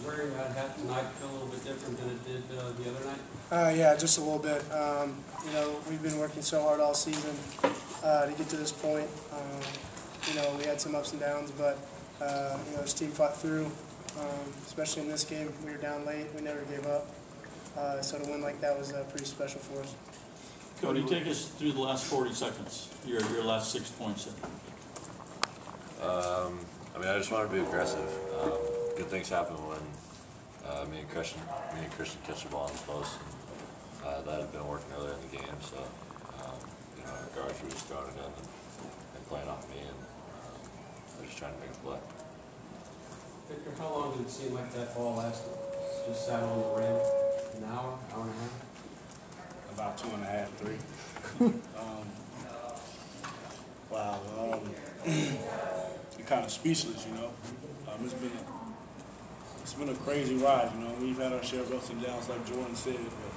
wearing that hat tonight feel a little bit different than it did the other night? Yeah, just a little bit. You know, we've been working so hard all season to get to this point. You know, we had some ups and downs, but you know, this team fought through. Especially in this game, we were down late. We never gave up. So to win like that was pretty special for us. Cody, take us through the last 40 seconds. Your last 6 points. I mean, I just want to be aggressive. Good things happen when me and Christian catch the ball in the post. And, that had been working earlier in the game, so you know, our guards were just throwing it in and playing off me, and I was just trying to make a play. Victor, how long did it seem like that ball lasted? Just sat on the rim? An hour, hour and a half? About 2.5, 3. Wow. You're kind of speechless, you know. It's been a crazy ride, you know. We've had our share of ups and downs, like Jordan said, but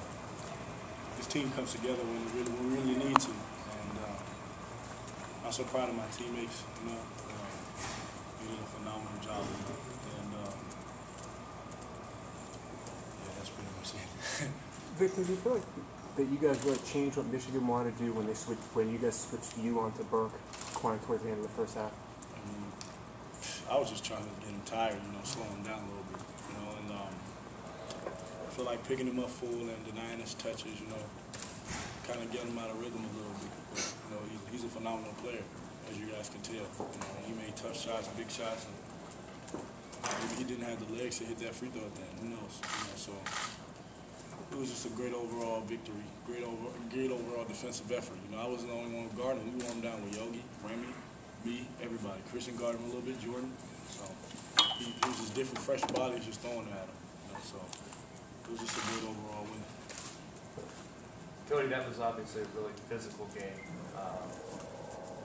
this team comes together when we really need to. And I'm so proud of my teammates, you know. They did a phenomenal job, you know. And yeah, that's pretty much it. Victor, do you feel like that you guys really changed what Michigan wanted to do when you guys switched you onto Burke, towards the end of the first half? I was just trying to get him tired, you know, slow him down a little bit, you know, and I feel like picking him up full and denying his touches, you know, kind of getting him out of rhythm a little bit. But, you know, he's a phenomenal player, as you guys can tell. You know, he made tough shots, big shots, and maybe he didn't have the legs to hit that free throw at the end. Who knows? You know, so it was just a great overall victory, great overall defensive effort. You know, I wasn't the only one guarding. We wore him down with Yogi, Remy, me, everybody. Christian guarded him a little bit, Jordan. So he was just different, fresh bodies just throwing at him. You know, so it was just a great overall win. Cody, that was obviously a really physical game.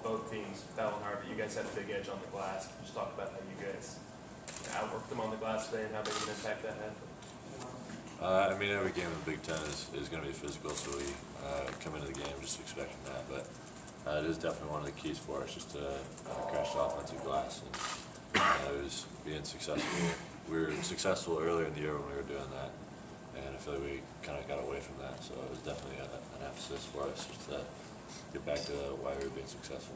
Both teams battling hard, but you guys had a big edge on the glass. Just talk about how you guys outworked them on the glass today and how big of an impact that had. I mean, every game in the Big Ten is going to be physical, so we come into the game just expecting that. But it is definitely one of the keys for us, just to crash the offensive glass. And it was being successful. We were successful earlier in the year when we were doing that, and I feel like we kind of got away from that. So it was definitely an emphasis for us just to get back to why we were being successful.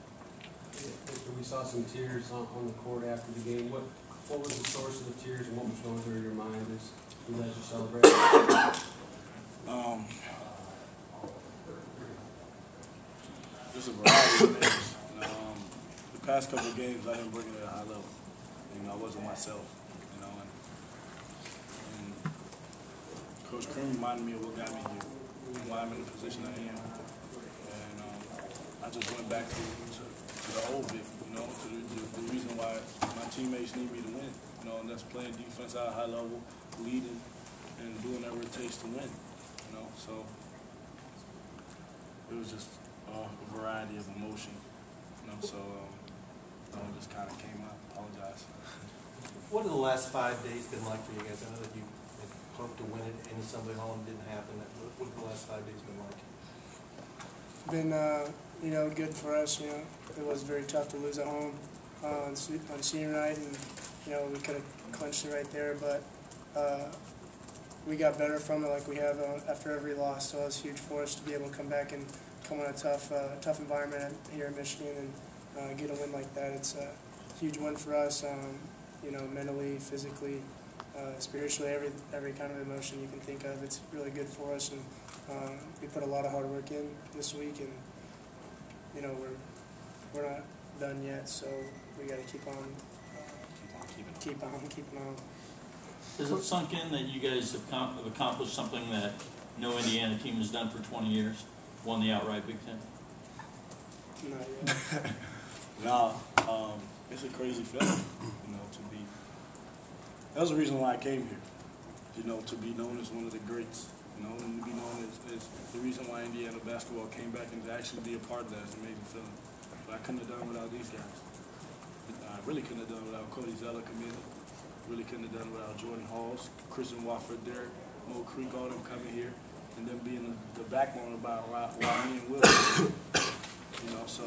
Victor, we saw some tears on the court after the game. What was the source of the tears, and what was going through your mind as you guys are celebrating? There's a variety of things. The past couple of games, I didn't bring it at a high level. You know, I wasn't myself. You know, and Coach Cream reminded me of what got me here, why I'm in the position I am, and I just went back to the old Vic. You know, to the reason why my teammates need me to win. You know, and that's playing defense at a high level, leading, and doing whatever it takes to win. You know, so it was just a variety of emotion. You know, so it just kind of came out. Apologize. What have the last 5 days been like for you guys? I know that you had hoped to win it in Assembly Hall and didn't happen. What have the last 5 days been like? Been you know, good for us. You know, it was very tough to lose at home on senior night, and you know, we could have clinched it right there, but we got better from it, like we have after every loss. So it was huge for us to be able to come back and come on a tough environment here in Michigan and get a win like that. It's a huge win for us. You know, mentally, physically, spiritually, every kind of emotion you can think of. It's really good for us, and we put a lot of hard work in this week, and you know, we're not done yet, so we got to keep on keeping on. Has it sunk in that you guys have accomplished something that no Indiana team has done for 20 years? Won the outright Big Ten? Not yet. No, it's a crazy feeling, you know, to be. That was the reason why I came here, you know, to be known as one of the greats, you know, and to be known as the reason why Indiana basketball came back and to actually be a part of that is an amazing feeling. But I couldn't have done it without these guys. I really couldn't have done it without Cody Zeller committing. Really couldn't have done it without Jordan Halls, Christian Wofford, Derek, Mo Creek, all them coming here, and them being the backbone about why me and Will. You know, so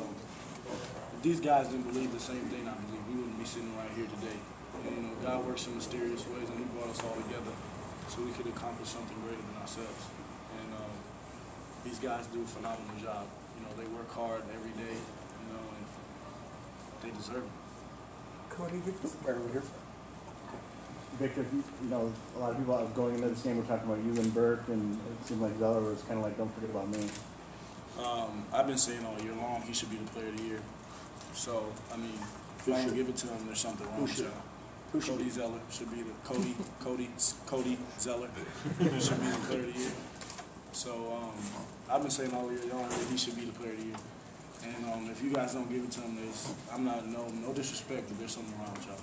if these guys didn't believe the same thing I believe, we wouldn't be sitting right here today. And, you know, God works in mysterious ways, and He brought us us all together so we could accomplish something greater than ourselves. And these guys do a phenomenal job. You know, they work hard every day, you know, and they deserve it. Cody, Right over here. Victor, you know, a lot of people going into this game were talking about you and Burke, and it seemed like Zeller was kind of like, don't forget about me. I've been saying all year long he should be the player of the year. So, I mean, if I don't give it to him, there's something wrong with y'all. Cody Zeller should be the Cody Zeller should be the player of the year. So I've been saying all year long that he should be the player of the year. And if you guys don't give it to him, no disrespect, but there's something wrong with y'all.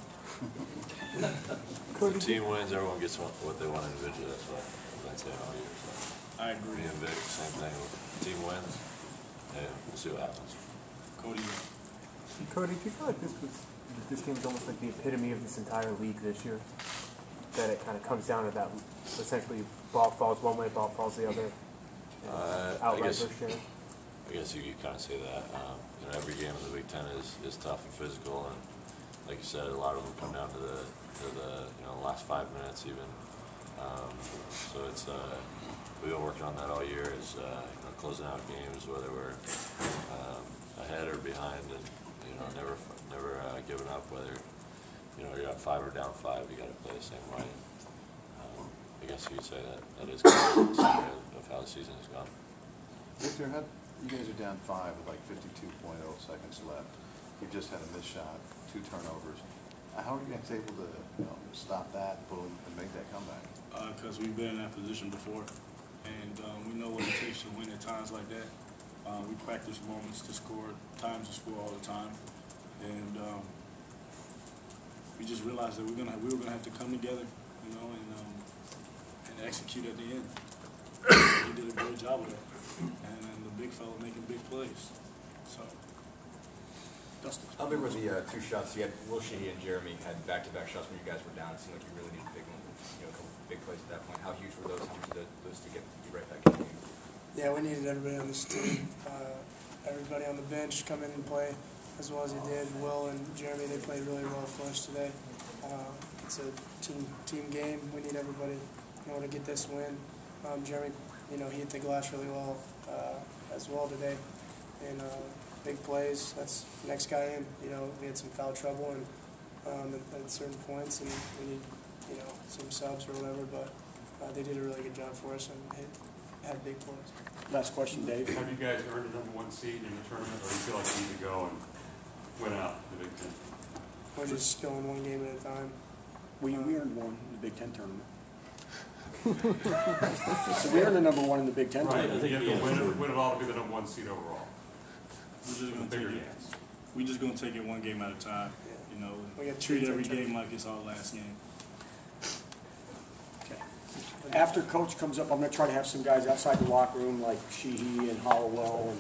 If the team wins, everyone gets what they want individually. That's what I've been saying all year. So. I agree. Me and Vic, same thing. The team wins, and we'll see what happens. Cody, do you feel like this game is almost like the epitome of this entire league this year? That it kind of comes down to that, essentially, ball falls one way, ball falls the other. Outright versus share. I guess you could kind of say that. You know, every game in the Big Ten is tough and physical, and like you said, a lot of them come down to the last 5 minutes even. So it's we've been working on that all year. Is closing out games, whether we're ahead or behind, and never giving up. Whether you're up 5 or down 5, you got to play the same way. I guess you could say that is kind of the summary of how the season has gone. Victor, you guys are down 5 with like 52.0 seconds left. You've just had a missed shot, 2 turnovers. How are you guys able to stop that and make that comeback? Because we've been in that position before, and we know what it takes to win at times like that. We practice moments to score, times to score all the time, and we just realized that we were gonna have to come together, and execute at the end. He did a great job of that, and the big fella making big plays. So, Dustin. How big were the 2 shots? You had Will Sheehy and Jeremy had back-to-back shots when you guys were down. It seemed like you really needed a big one, a couple big plays at that point. How huge were those? How much did those to get you right back in the game? Yeah, we needed everybody on this team. Everybody on the bench come in and play as well as they did. Will and Jeremy, they played really well for us today. It's a team game. We need everybody in order to get this win. Jeremy, he hit the glass really well as well today. And big plays. That's the next guy in. We had some foul trouble and at certain points, and we need some subs or whatever. But they did a really good job for us and had big plays. Last question, Dave. Have you guys earned the #1 seed in the tournament, or do you feel like you need to go and win out the Big Ten? We're just going one game at a time. We earned one in the Big Ten tournament. So we earned the #1 in the Big Ten Right, tournament. you have to win it all to be the #1 seed overall. We're just gonna take it one game at a time. We got Treat every game like it's our last game. After Coach comes up, I'm going to try to have some guys outside the locker room like Sheehy and Hollowell and